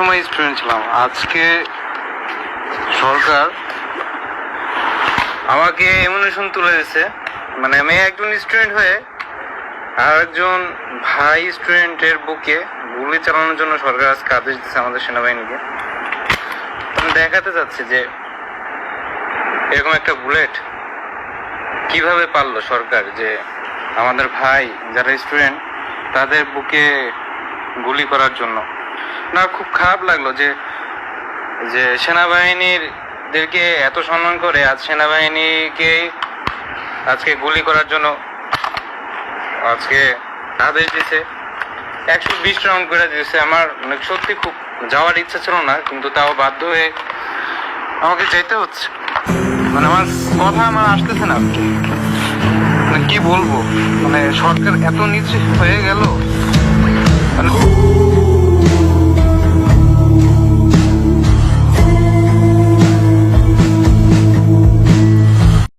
সময় স্টুডেন্ট ছিলাম। আজকে সরকার আমাকে এমনিশন তুলে দিচ্ছে, মানে আমি একজন স্টুডেন্ট হয়ে আর একজন ভাই স্টুডেন্টের বুকে গুলি চালানোর জন্য সরকার আজকে আদেশ দিচ্ছে আমাদের সেনাবাহিনীকে। আমি দেখাতে চাচ্ছি যে এরকম একটা বুলেট কিভাবে পারলো সরকার, যে আমাদের ভাই যারা স্টুডেন্ট তাদের বুকে গুলি করার জন্য। না, খুব খারাপ লাগলো যে যে সেনাবাহিনীদেরকে এত সম্মান করে আজ সেনাবাহিনীকে আজকে গুলি করার জন্য আজকে আদেশ দিছে। 120 রাউন্ড করে দিয়েছে। আমার সত্যি খুব যাওয়ার ইচ্ছা ছিল না, কিন্তু তাও বাধ্য হয়ে আমাকে যেতে হচ্ছে। মানে আমার কথা আসতেছে না, মানে কি বলবো, মানে সরকার এত নিচে হয়ে গেল। মানে